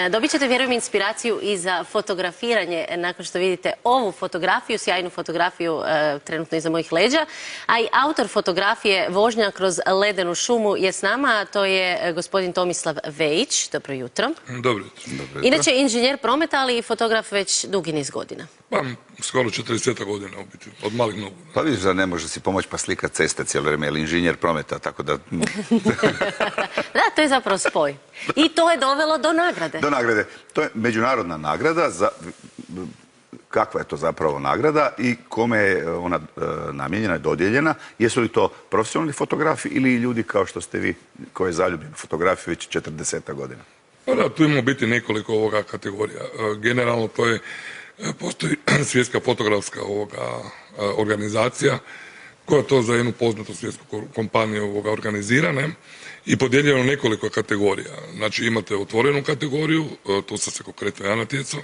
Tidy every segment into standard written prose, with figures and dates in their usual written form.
Dobit ćete, vjerujem, inspiraciju i za fotografiranje nakon što vidite ovu fotografiju, sjajnu fotografiju trenutno iza mojih leđa. A i autor fotografije Vožnja kroz ledenu šumu je s nama, to je gospodin Tomislav Vejić. Dobro jutro. Dobro jutro. Inače, inženjer prometa, ali i fotograf već dugi niz godina. Pa, skoro 40 godina u biti, od malih nogu. Pa vidiš da ne može si pomoći pa slika ceste cijelo vrijeme, ili inženjer prometa, tako da... Da, to je zapravo spoj. I to je dovelo do nagrade. Do nagrade. To je međunarodna nagrada. Kakva je to zapravo nagrada i kome je ona namijenjena, dodijeljena? Jesu li to profesionalni fotografi ili ljudi kao što ste vi, koji je zaljubljen u fotografiju već 40 godina? Pa da, tu imamo biti nekoliko ovoga kategorija. Generalno to je, postoji svjetska fotografska organizacija koja to za jednu poznatu svjetsku kompaniju organizira i podijeljeno nekoliko kategorija. Znači imate otvorenu kategoriju, tu sam se konkretno ja natjecao,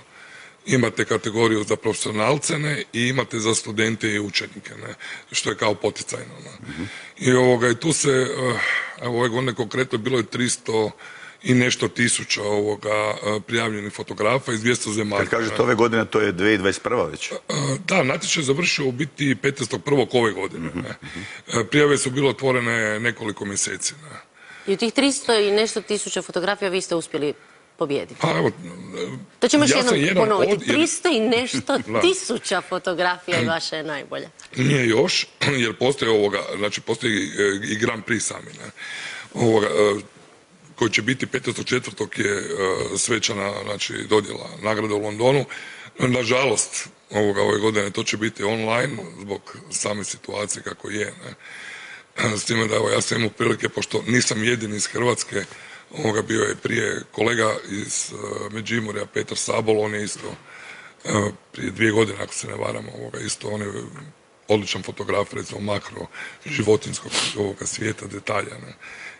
imate kategoriju za profesionalce i imate za studente i učenike, što je kao poticajno. I tu se, evo ove godine konkretno bilo je 300 i nešto tisuća prijavljenih fotografa iz 200 zemalja. Kad kažete ove godine, to je 2021. već? Da, natječaj je završio u biti 15.1. ove godine. Prijave su bile otvorene nekoliko mjeseci. I u tih 300 i nešto tisuća fotografija vi ste uspjeli pobijediti. Pa evo, to ćemo još jednom ponoviti. 300 i nešto tisuća fotografija i vaša je najbolja. Nije još, jer postoji postoji i Grand Prix sami. Koji će biti 15.4. je svečana dodjela nagrade u Londonu. Nažalost, ove godine to će biti online zbog same situacije kako je. S time da ja sam imao prilike, pošto nisam jedini iz Hrvatske, bio je prije kolega iz Međimurja, Petar Sabol, on je isto prije 2 godine, ako se ne varam, isto on je odličan fotograf, recimo makro životinskog svijeta, detalja.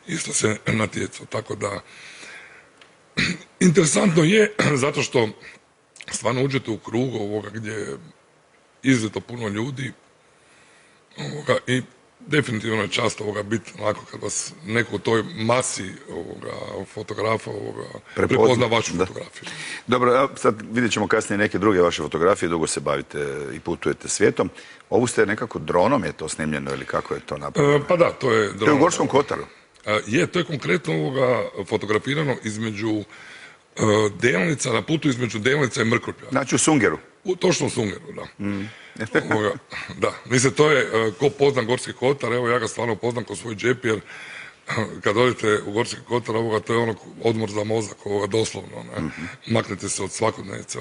Isto se natjecao, tako da interesantno je zato što stvarno uđete u krug gdje je izuzetno puno ljudi i definitivno je čast biti onako kad vas neko u toj masi fotografa prepozna vašu fotografiju. Dobro, sad vidjet ćemo kasnije neke druge vaše fotografije, dugo se bavite i putujete svijetom. Ovu ste nekako dronom je to snimljeno ili kako je to napravljeno? Pa da, to je dron. To je u Gorskom Kotaru? Je, to je konkretno fotografirano između Delnica, na putu između Delnica i Mrkopja. Znači u Sungeru? Točno u Sungeru, da. Da, mislim, to je, ko pozna Gorski Kotar, evo ja ga stvarno poznam ko svoj džep, jer kad odete u Gorski Kotar, to je odmor za mozak, doslovno. Maknete se od svakodnevice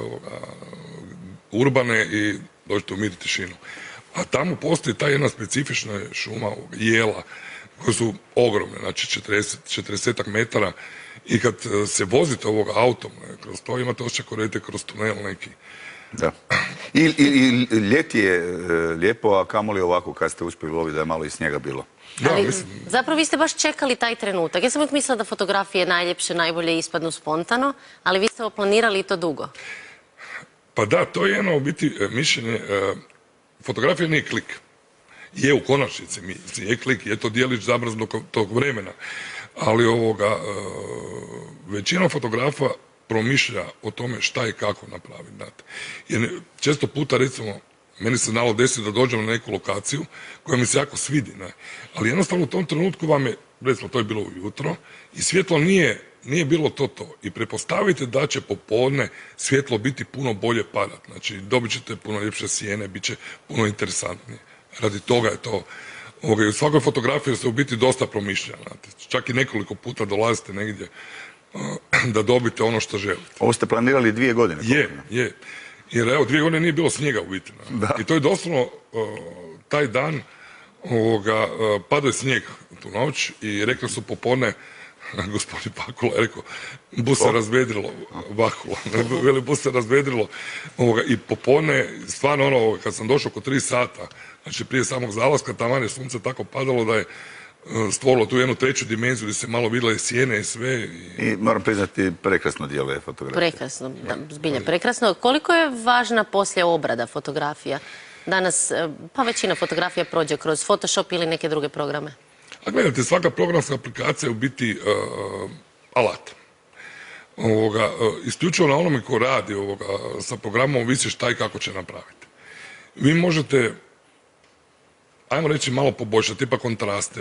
urbane i dođete u mir i tišinu. A tamo postoji ta jedna specifična šuma jela, koje su ogromne, znači 40 metara, i kad se vozite autom kroz to, imate osjećaj ako idete kroz tunel neki. Da. I ljeti je lijepo, a kamoli ovako kad ste uspjeli loviti da je malo i snijega bilo. Ali zapravo vi ste baš čekali taj trenutak. Ja sam uvijek mislila da fotografije najljepše, najbolje ispadnu spontano, ali vi ste ovo planirali i to dugo. Pa da, to je jedno u biti mišljenje. Fotografija nije klik. Je u konačnici, je klik, je to dijelić zamrznog tog vremena, ali većina fotografa promišlja o tome šta i kako napraviti. Jer često puta, recimo, meni se znalo desiti da dođem na neku lokaciju koja mi se jako svidi, ali jednostavno u tom trenutku vam je, recimo to je bilo ujutro, i svjetlo nije bilo to. I pretpostavite da će popodne svjetlo biti puno bolje padat, znači dobit ćete puno ljepše sjene, bit će puno interesantnije. Radi toga je to. U svakoj fotografiji se u biti dosta promišlja. Čak i nekoliko puta dolazite negdje da dobite ono što želite. Ovo ste planirali 2 godine? Je. Jer evo, 2 godine nije bilo snijega u biti. I to je doslovno taj dan padao je snijeg tu noć i rekli su popodne, gospodin Pakula je rekao, bus se razvedrilo, Vakula, veli bus se razvedrilo i popodne, stvarno kad sam došao oko 3 sata, znači prije samog zalaska, tamo je sunce tako padalo da je stvorilo tu jednu treću dimenziju gdje se malo vidjela i sjene i sve. I moram priznati, prekrasno djeluje fotografija. Prekrasno, zbilja prekrasno. Koliko je važna poslije obrada fotografija? Danas, pa većina fotografija prođe kroz Photoshop ili neke druge programe. A gledajte, svaka programska aplikacija je u biti alat. isključivo na onome ko radi sa programom ovisi šta i kako će napraviti. Vi možete, ajmo reći, malo poboljšati, tipa kontraste,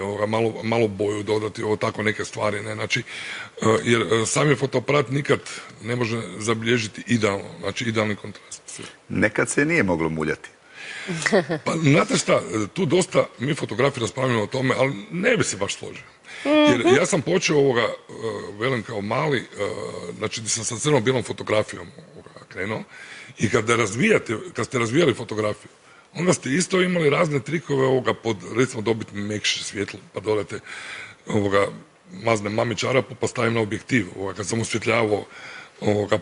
malo boju dodati, tako neke stvari, ne, znači, jer sami fotoaparat nikad ne može zabilježiti idealno, znači idealni kontrast. Nekad se nije moglo muljati. Pa, znate šta, tu dosta mi fotografi raspravljamo o tome, ali ne bi se baš složio. Jer ja sam počeo velim kao mali, znači gdje sam sa crno-bijelom fotografijom krenuo i kad ste razvijali fotografiju, onda ste isto imali razne trikove pod, recimo, dobiti mekše svjetlo, pa dodate mazne mami čarapu pa stavim na objektiv, kad sam osvjetljavao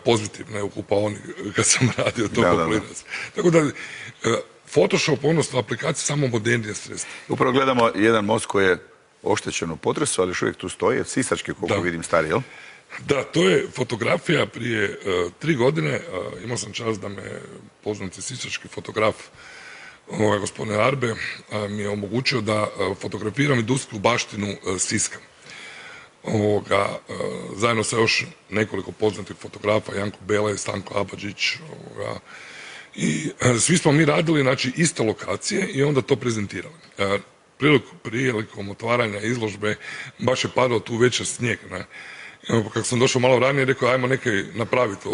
pozitivne u kupaoni, kad sam radio to poplinac. Tako da, Photoshop, odnosno aplikacija, samo modernije sredstvo. Upravo gledamo jedan most koji je oštećen u potresu, ali još uvijek tu stoji, sisački, koliko vidim, stari, jel? Da, to je fotografija prije 3 godine. Imao sam čast da me poznati sisački fotograf, gospodin Arbe, mi je omogućio da fotografiram industrijsku baštinu Siska. Zajedno sa još nekoliko poznatih fotografa, Janko Bele, Stanko Abadžić, i svi smo mi radili, znači, iste lokacije i onda to prezentirali. Prilikom otvaranja izložbe baš je padao tu večer snijeg, ne. Kako sam došao malo ranije, rekao, ajmo nekaj napraviti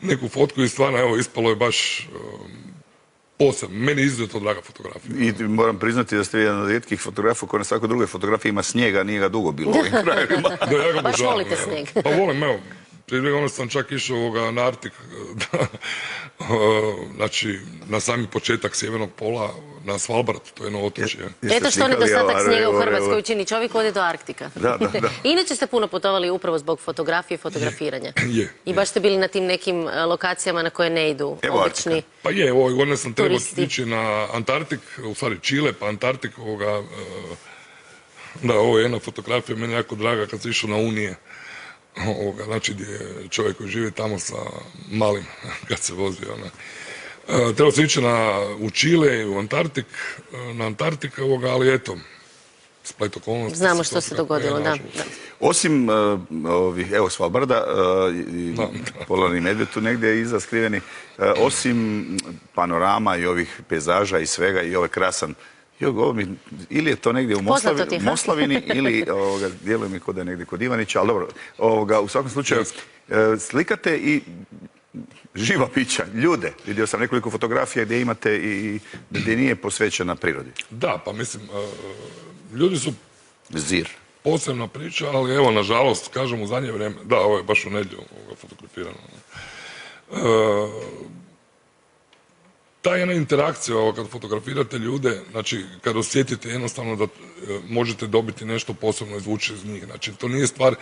neku fotku i stvarno, evo, ispalo je baš posebno. Meni je izuzetno draga fotografija. I moram priznati da ste jedan od rijetkih fotografa koji na svakoj drugoj fotografiji ima snijega, nije ga dugo bilo u ovim krajevima. Baš volite snijeg. Pa volim, evo. Prije ono sam čak išao na Artik, znači na sami početak sjevernog pola, na Svalbard, to je jedno otočje. Eto što nedostatak snijega u Hrvatskoj učini, čovjek ode do Arktika. Da. Inače ste puno putovali upravo zbog fotografije i fotografiranja. I baš ste bili na tim nekim lokacijama na koje ne idu obični. Pa je, ovoj godine sam trebao ići na Antarktik, u stvari Čile, pa Antarktik, da, ovo je jedna fotografija, meni je jako draga kad se išao na Unije. Znači gdje je čovjek koji živi tamo sa malim kad se vozio. Trebao se ići u Čile i u Antarktik, na Antarktik, ali eto, splet okolnosti. Znamo što se dogodilo, da. Osim evo Svalbarda i Polarni medvjed tu negdje iza skriveni, osim panorama i ovih pejzaža i svega i ovaj krasan, ili je to negdje u Moslavini ili djeluje mi kod da je negdje kod Ivanića, ali dobro, u svakom slučaju slikate i živa bića, ljude. Vidio sam nekoliko fotografija gdje imate i gdje nije posvećena prirodi. Da, pa mislim, ljudi su zir. Posebna priča, ali evo, nažalost, kažem u zadnje vrijeme, da, ovo je baš u nedjelju fotografirano. Ta jedna interakcija, kad fotografirate ljude, znači kad osjetite jednostavno da možete dobiti nešto posebno izvući iz njih. Znači to nije stvar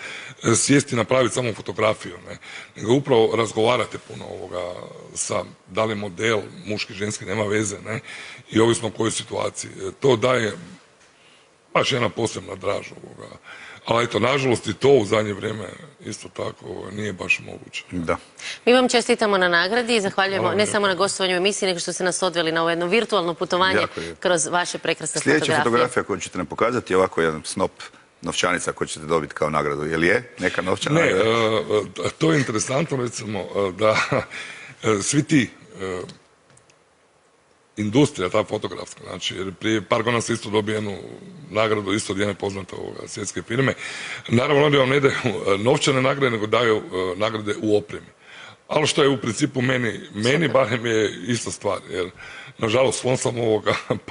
sjesti i napraviti samo fotografiju, ne, nego upravo razgovarate puno sa, da li model, muški, ženski, nema veze, ne, i ovisno u kojoj situaciji. To daje baš jedna posebna draž Ali eto, nažalost i to u zadnje vrijeme isto tako nije baš moguće. Da. Mi vam čestitamo na nagradi i zahvaljujemo ne samo na gostovanju u emisiji, nego što ste nas odveli na ovo jedno virtualno putovanje kroz vaše prekrasne fotografije. Sljedeća fotografija koju ćete nam pokazati je ovako jedan snop novčanica koju ćete dobiti kao nagradu. Je li je neka novčana nagrada? Ne, to je interesantno, recimo, da svi ti industrija, ta fotografska, znači, jer prije par godina se isto dobije jednu nagradu, isto od jedne poznate svjetske firme. Naravno, oni vam ne daju novčane nagrade, nego daju nagrade u opremi. Ali što je u principu meni barem je ista stvar, jer nažalost slon sam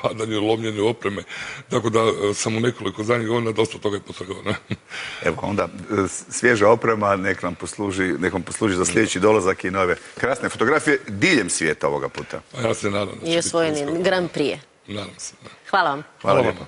padanje, lomljenje opreme, tako da sam u nekoliko zadnjih godina dosta toga i potrgao. Evo onda, svježa oprema nek vam posluži za sljedeći dolazak i nove krasne fotografije diljem svijeta ovoga puta. Ja se nadam da će biti i osvojeni Grand Prix. Nadam se. Hvala vam. Hvala lijepo.